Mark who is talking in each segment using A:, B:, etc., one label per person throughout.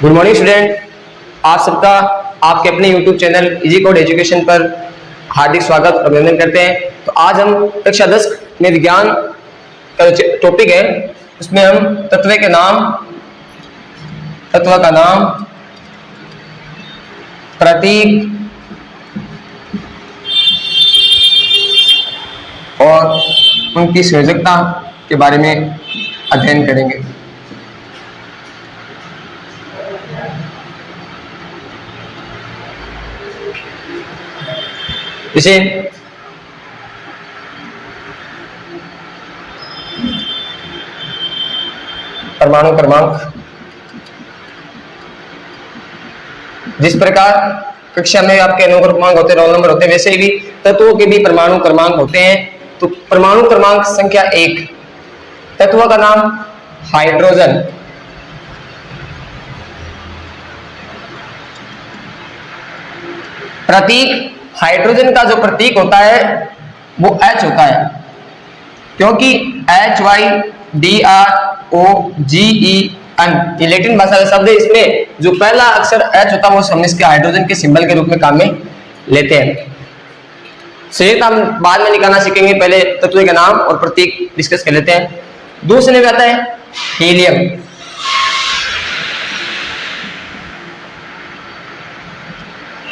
A: Good morning student, आप सबका आपके अपने YouTube channel easy code education पर हार्दिक स्वागत और अभिनंदन करते हैं। तो आज हम कक्षा 10 में विज्ञान का टॉपिक है, उसमें हम तत्व का नाम, प्रतीक और उनकी संयोजकता के बारे में अध्ययन करेंगे। जैसे परमाणु क्रमांक, जिस प्रकार कक्षा में आपके अनुक्रम क्रमांक होते हैं, रोल नंबर होते हैं, वैसे भी तत्वों के भी परमाणु क्रमांक होते हैं। तो परमाणु क्रमांक संख्या 1, तत्व का नाम हाइड्रोजन। प्रतीक, हाइड्रोजन का जो प्रतीक होता है वो H होता है, क्योंकि HYDROGEN ये लैटिन भाषा का शब्द है। इसमें जो पहला अक्षर H होता है वो हम इसके हाइड्रोजन के सिंबल के रूप में काम में लेते हैं। संयुक्त हम बाद में निकालना सीखेंगे, पहले तत्व का नाम और प्रतीक डिस्कस कर लेते हैं। दूसरे में आता है हीलियम।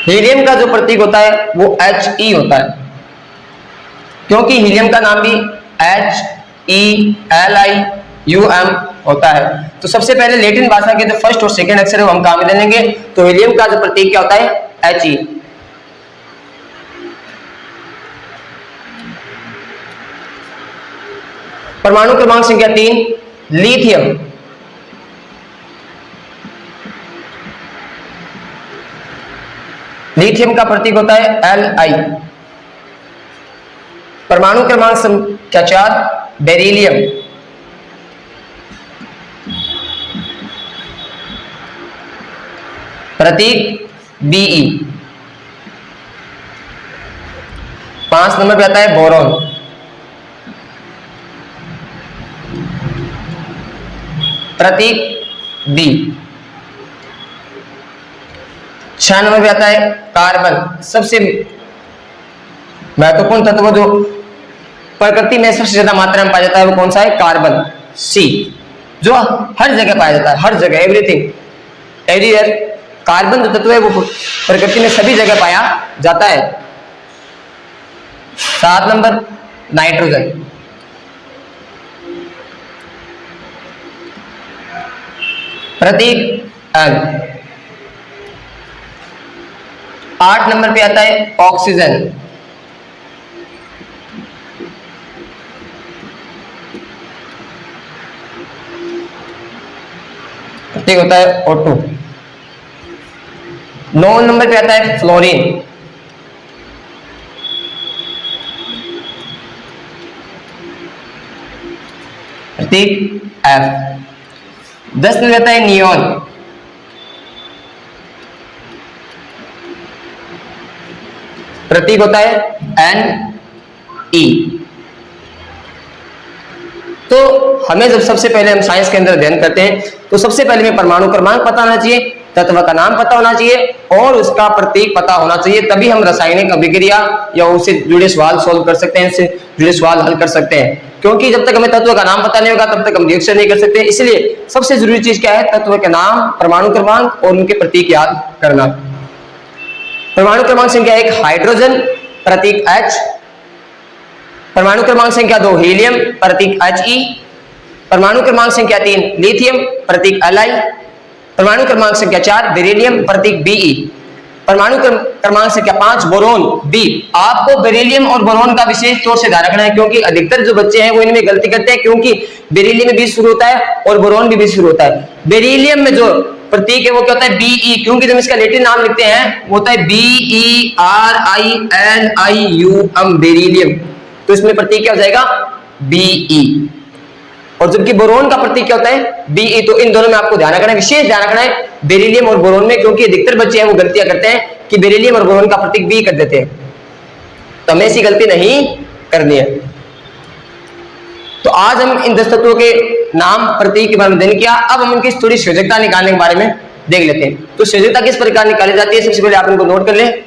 A: हीलियम का जो प्रतीक होता है वो He होता है, क्योंकि हीलियम का नाम भी HELium होता है। तो सबसे पहले लैटिन भाषा के जो फर्स्ट और सेकंड अक्षर है वो हम काम में ले लेंगे। तो हीलियम का जो प्रतीक क्या होता है He। परमाणु क्रमांक संख्या 3, लिथियम। लिथियम का प्रतीक होता है Li। परमाणु क्रमांक संख्या 4, बेरिलियम। Prateek Be। 5 नंबर पे आता है बोरॉन। प्रतीक B। 6 नंबर पे आता है कार्बन। सबसे महत्वपूर्ण तत्व जो प्रकृति में सबसे ज्यादा मात्रा में पाया जाता है वो कौन सा है? कार्बन, C, जो हर जगह पाया जाता है, हर जगह, एवरीथिंग, एवरीवेयर। कार्बन जो तत्व है वो प्रकृति में सभी जगह पाया जाता है। 7 नंबर नाइट्रोजन। प्रतीक N। 8 नंबर पे आता है ऑक्सीजन। प्रतीक होता है O2। 9 नंबर पे आता है फ्लोरीन। प्रतीक F। 10 में आता है नियोन। प्रतीक होता है Ne। तो हमें जब सबसे पहले हम साइंस के अंदर अध्ययन करते हैं तो सबसे पहले हमें परमाणु क्रमांक पता होना चाहिए, तत्व का नाम पता होना चाहिए और उसका प्रतीक पता होना चाहिए, तभी हम रासायनिक अभिक्रिया या उससे जुड़े सवाल सोल्व कर सकते हैं, उससे जुड़े सवाल हल कर सकते हैं। क्योंकि जब तक हमें तत्व का नाम पता नहीं होगा तब तक हम रिएक्शन नहीं कर सकते। इसलिए सबसे जरूरी चीज क्या है? तत्व के नाम, परमाणु क्रमांक और उनके प्रतीक याद करना। परमाणु क्रमांक संख्या 1 हाइड्रोजन, प्रतीक H। परमाणु क्रमांक संख्या 2 हीलियम, प्रतीक He। परमाणु क्रमांक संख्या 3 लिथियम, प्रतीक Li। परमाणु क्रमांक संख्या 4 बेरिलियम, प्रतीक Be। परमाणु क्रमांक संख्या 5 बोरोन, B। आपको बेरिलियम और बोरोन का विशेष तौर से ध्यान रखना है, क्योंकि अधिकतर जो बच्चे हैं वो इनमें गलती करते हैं, क्योंकि बेरिलियम में B शुरू होता है और बोरोन भी B शुरू होता है। बेरिलियम में जो प्रतीक है वो क्या होता है? Be, क्योंकि जब इसका लैटिन नाम लिखते हैं वो होता है BERILIUM, बेरिलियम। तो इसमें प्रतीक क्या हो जाएगा? Be। और जबकि बोरोन का प्रतीक क्या होता है? Be। तो इन दोनों में आपको ध्यान रखना है, विशेष ध्यान रखना है बेरिलियम और बोरोन में, क्योंकि अधिकतर बच्चे हैं वो गलतियां करते हैं कि बेरिलियम और बोरोन का प्रतीक B कर देते हैं। तो हमें ऐसी गलती नहीं करनी है। तो आज हम इन 10 तत्वों के नाम प्रतीक के बारे में अध्ययन किया। अब हम इनकी थोड़ी संयोजकता निकालने के बारे में देख लेते हैं। तो संयोजकता किस प्रकार निकाली जाती है, सबसे पहले आप इनको नोट कर लें।